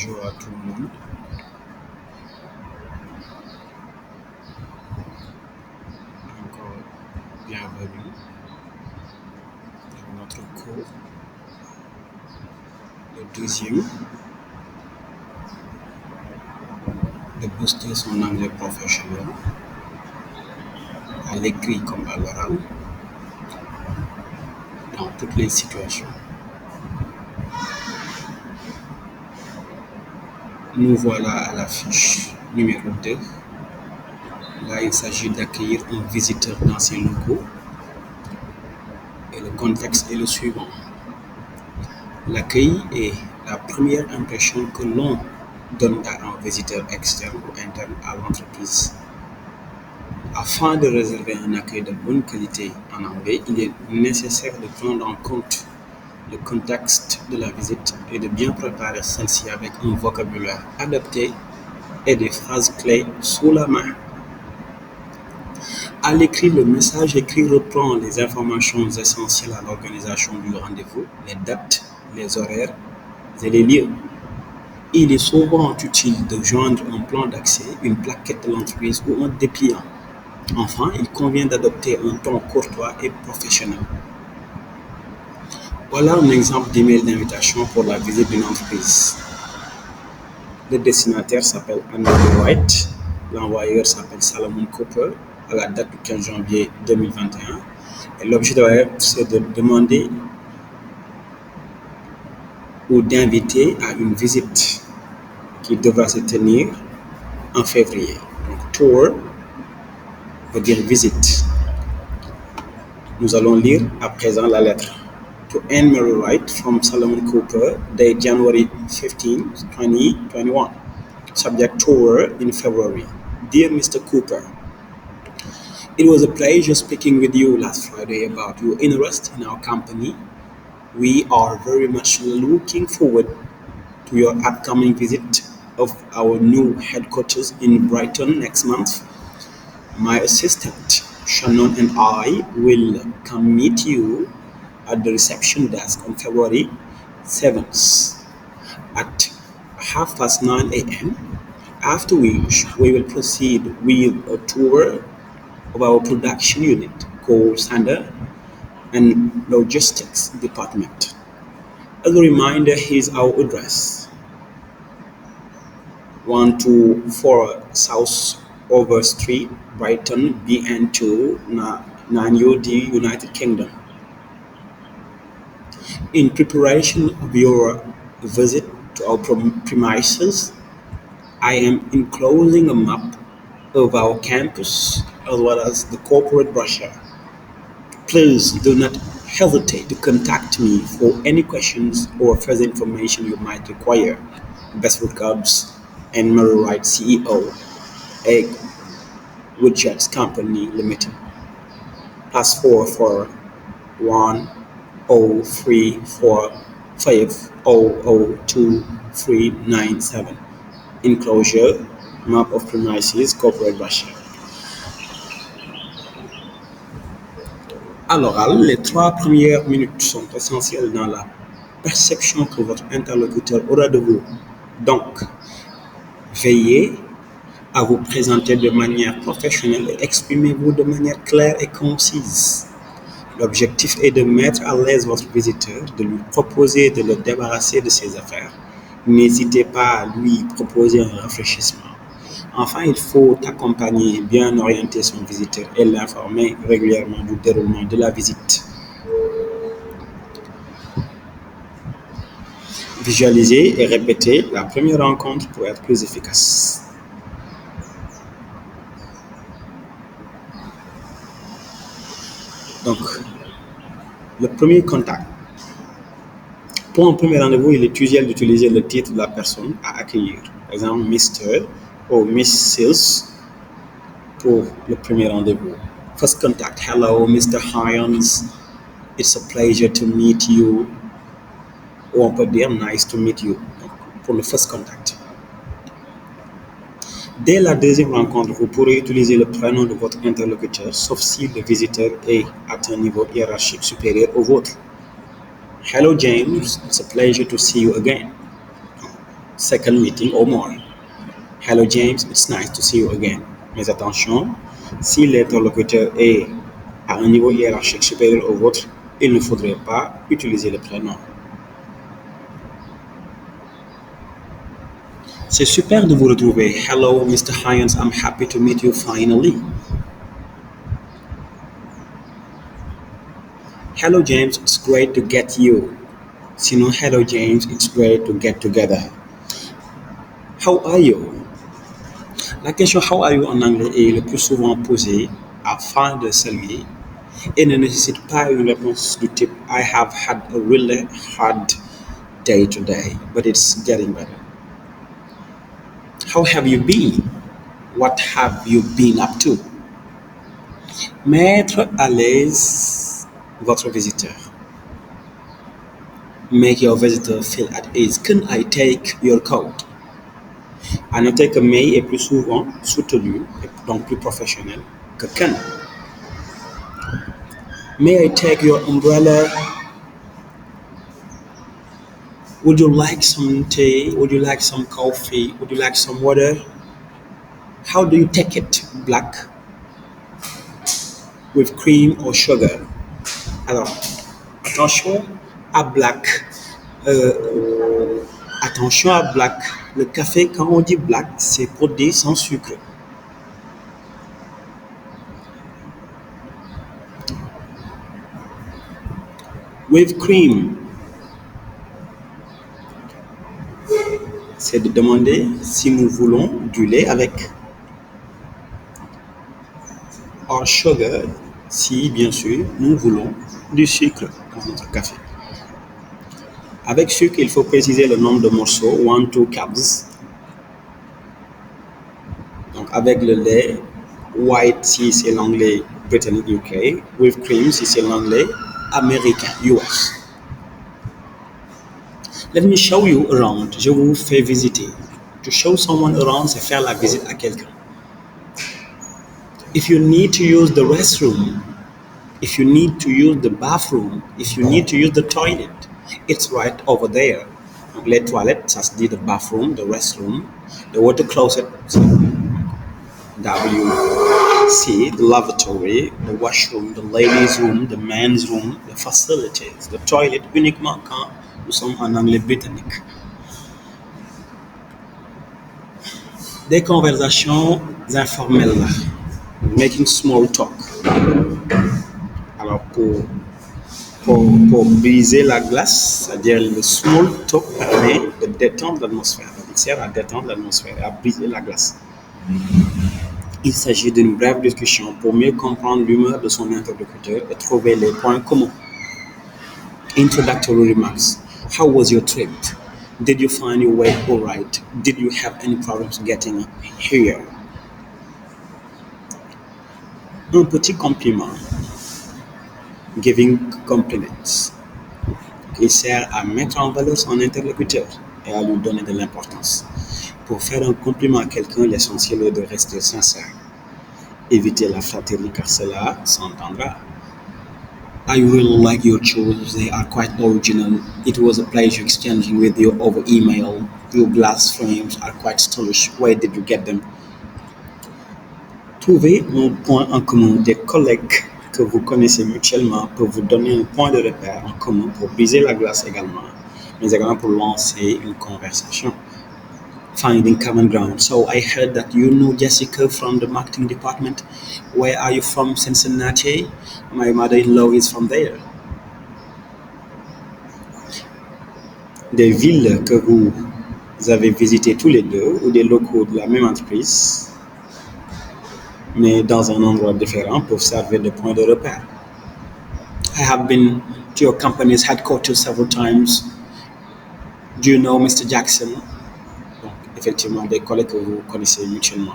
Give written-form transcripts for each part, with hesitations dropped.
Bonjour à tout le monde. Encore bienvenue dans notre cours, le deuxième, de booster son anglais professionnel, à l'écrit comme à l'oral, dans toutes les situations. Nous voilà à la fiche numéro 2. Là, il s'agit d'accueillir un visiteur dans ses locaux. Et le contexte est le suivant. L'accueil est la première impression que l'on donne à un visiteur externe ou interne à l'entreprise. Afin de réserver un accueil de bonne qualité en anglais, il est nécessaire de prendre en compte le contexte de la visite et de bien préparer celle-ci avec un vocabulaire adapté et des phrases clés sous la main. À l'écrit, le message écrit reprend les informations essentielles à l'organisation du rendez-vous, les dates, les horaires et les lieux. Il est souvent utile de joindre un plan d'accès, une plaquette de l'entreprise ou un dépliant. Enfin, il convient d'adopter un ton courtois et professionnel. Voilà un exemple d'email d'invitation pour la visite d'une entreprise. Le destinataire s'appelle Andy White, l'envoyeur s'appelle Salomon Cooper à la date du 15 janvier 2021. Et l'objet de la lettre, c'est de demander ou d'inviter à une visite qui devra se tenir en février. Donc, tour veut dire visite. Nous allons lire à présent la lettre. To Anne-Marie Wright from Salomon Cooper, date January 15, 2021. Subject tour in February. Dear Mr. Cooper, it was a pleasure speaking with you last Friday about your interest in our company. We are very much looking forward to your upcoming visit of our new headquarters in Brighton next month. My assistant, Shannon, and I will come meet you at the reception desk on February 7th at 9:30 a.m. After which, we will proceed with a tour of our production unit, call center, and logistics department. As a reminder, here's our address: 124 South Over Street, Brighton, BN2, 9UD, United Kingdom. In preparation of your visit to our premises, I am enclosing a map of our campus as well as the corporate brochure. Please do not hesitate to contact me for any questions or further information you might require. Best regards, Anne-Marie Wright, CEO, Egg Woodjets Company Limited. +44 1034 5002 Enclosure, map of premises, corporate brochure. À l'oral, les 3 premières minutes sont essentielles dans la perception que votre interlocuteur aura de vous. Donc, veillez à vous présenter de manière professionnelle et exprimez-vous de manière claire et concise. L'objectif est de mettre à l'aise votre visiteur, de lui proposer de le débarrasser de ses affaires. N'hésitez pas à lui proposer un rafraîchissement. Enfin, il faut accompagner, bien orienter son visiteur et l'informer régulièrement du déroulement de la visite. Visualisez et répétez la première rencontre pour être plus efficace. Donc, le premier contact. Pour un premier rendez-vous, il est usuel d'utiliser le titre de la personne à accueillir. Par exemple, Mr. ou Mrs. pour le premier rendez-vous. First contact. Hello, Mr. Hyans. It's a pleasure to meet you. Ou on peut dire nice to meet you. Donc, pour le first contact. Dès la deuxième rencontre, vous pourrez utiliser le prénom de votre interlocuteur, sauf si le visiteur est à un niveau hiérarchique supérieur au vôtre. Hello, James. It's a pleasure to see you again. second meeting or more. Hello James, it's nice to see you again. Mais attention, si l'interlocuteur est à un niveau hiérarchique supérieur au vôtre, il ne faudrait pas utiliser le prénom. C'est super de vous retrouver. Hello Mr. Hyans, I'm happy to meet you finally. Hello James, it's great to get you. Sinon, hello James, it's great to get together. How are you? La question how are you en anglais est le plus souvent posée afin de saluer et ne nécessite pas une réponse du type I have had a really hard day today, but it's getting better. How have you been? What have you been up to? Mettre à l'aise votre visiteur. Make your visitor feel at ease. Can I take your coat? À noter que may est plus souvent soutenu, et donc plus professionnel, que can. May I take your umbrella? Would you like some tea? Would you like some coffee? Would you like some water? How do you take it? Black? With cream or sugar? Alors, attention à black. Attention à black. Le café, quand on dit black, c'est produit sans sucre. With cream, c'est de demander si nous voulons du lait avec. Or sugar, si bien sûr nous voulons du sucre dans notre café. Avec sucre, il faut préciser le nombre de morceaux, 1, 2 cups. Donc avec le lait, white si c'est l'anglais britannique UK, with cream si c'est l'anglais américain US. Let me show you around. Je vous fais visiter. To show someone around, c'est faire la visite à quelqu'un. If you need to use the restroom, if you need to use the bathroom, if you need to use the toilet, it's right over there. Donc, les toilettes, ça se dit the bathroom, the restroom, the water closet, WC, the lavatory, the washroom, the ladies' room, the men's room, the facilities, the toilet, uniquement quand nous sommes en anglais britannique. Des conversations informelles, making small talk. Alors pour briser la glace, c'est-à-dire le small talk permet de détendre l'atmosphère. Il sert à détendre l'atmosphère et à briser la glace. Il s'agit d'une brève discussion pour mieux comprendre l'humeur de son interlocuteur et trouver les points communs. Introductory remarks. How was your trip? Did you find your way all right? Did you have any problems getting here? Un petit compliment. Giving compliments. Il sert à mettre en valeur son interlocuteur et à lui donner de l'importance. Pour faire un compliment à quelqu'un, l'essentiel est de rester sincère. Éviter la flatterie car cela s'entendra. I really like your shoes. They are quite original. It was a pleasure exchanging with you over email. Your glass frames are quite stylish. Where did you get them? Trouver un point en commun. Des collègues que vous connaissez mutuellement peuvent vous donner un point de repère en commun pour briser la glace également, mais également pour lancer une conversation. Finding common ground. So I heard that you know Jessica from the marketing department. Where are you from? Cincinnati? My mother-in-law is from there. Des villes que vous avez visitées tous les deux ou des locaux de la même entreprise, mais dans un endroit différent peuvent servir de point de repère. I have been to your company's headquarters several times. Do you know Mr. Jackson? Donc, effectivement, des collègues que vous connaissez mutuellement.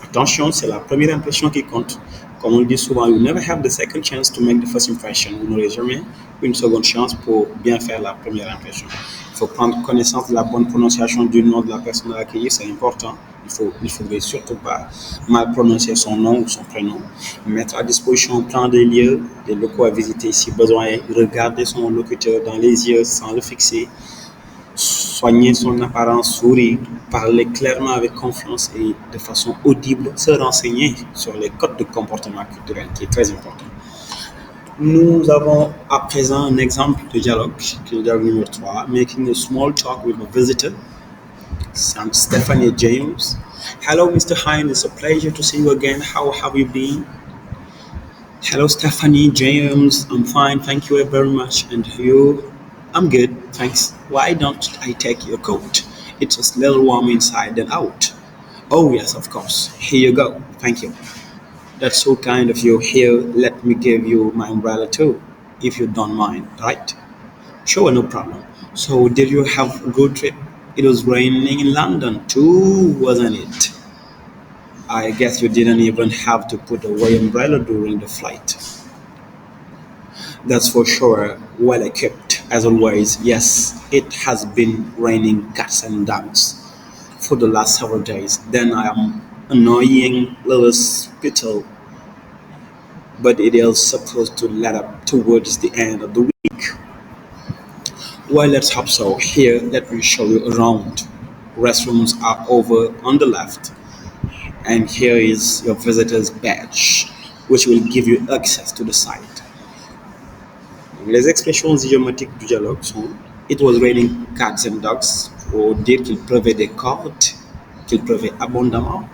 Attention, c'est la première impression qui compte. Comme on le dit souvent, you never have the second chance to make the first impression. Vous n'aurez jamais une seconde chance pour bien faire la première impression. Il faut prendre connaissance de la bonne prononciation du nom de la personne à accueillir, c'est important. Il ne faudrait surtout pas mal prononcer son nom ou son prénom. Mettre à disposition un plan des lieux, des locaux à visiter si besoin. Regarder son locuteur dans les yeux sans le fixer. soigner son apparence, sourire, parler clairement avec confiance et de façon audible, se renseigner sur les codes de comportement culturel qui est très important. Nous avons à présent un exemple de dialogue, qui est le dialogue numéro 3, making a small talk with a visitor. I'm Stephanie James. Hello, Mr. Hine. It's a pleasure to see you again. How have you been? Hello, Stephanie James. I'm fine. Thank you very much. And you? I'm good. Thanks. Why don't I take your coat? It's just a little warm inside than out. Oh, yes, of course. Here you go. Thank you. That's so kind of you. Here, let me give you my umbrella too, if you don't mind, right? Sure, no problem. So, did you have a good trip? It was raining in London too, wasn't it? I guess you didn't even have to put away umbrella during the flight. That's for sure. Well equipped, as always. Yes, it has been raining cats and dogs for the last several days. Then I am annoying little spittle, but it is supposed to let up towards the end of the week. Well, let's hope so. Here, let me show you around. Restrooms are over on the left, and here is your visitor's badge, which will give you access to the site. Les expressions idiomatiques du dialogue sont It was raining cats and dogs, pour dire qu'il pleuvait des cordes, qu'il pleuvait abondamment.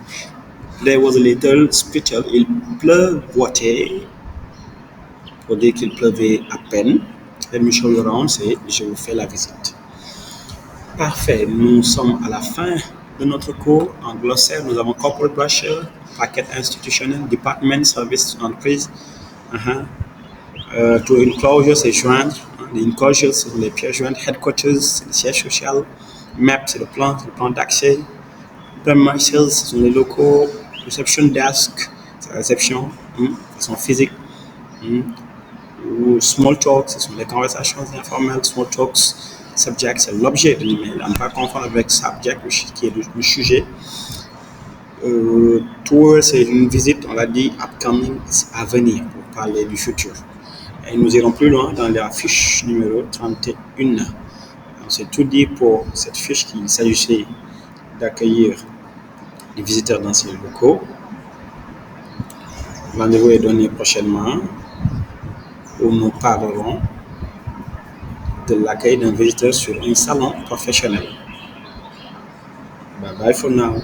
There was a little spittle, il pleuvotait, pour dire qu'il pleuvait à peine. Let me show you around, c'est je vous fais la visite. Parfait, nous sommes à la fin de notre cours. En glossaire, nous avons corporate brochure, paquet institutionnel, department, service, entreprise. To enclosure, c'est joindre. Les enclosures, ce sont les pièces jointes. Headquarters, c'est le siège social. Map, c'est le plan d'accès. Premises, ce sont les locaux. Reception desk, c'est la réception, de façon physique. Ou small talk, ce sont les conversations informelles. Small talks, subject, c'est l'objet de l'email. On ne peut pas confondre avec subject, qui est le sujet. Tour, c'est une visite, on l'a dit, upcoming, c'est à venir, pour parler du futur. Et nous irons plus loin dans la fiche numéro 31. On s'est tout dit pour cette fiche qu'il s'agissait d'accueillir les visiteurs dans ces locaux. Rendez-vous est donné prochainement où nous parlerons de l'accueil d'un visiteur sur un salon professionnel. Bye bye for now.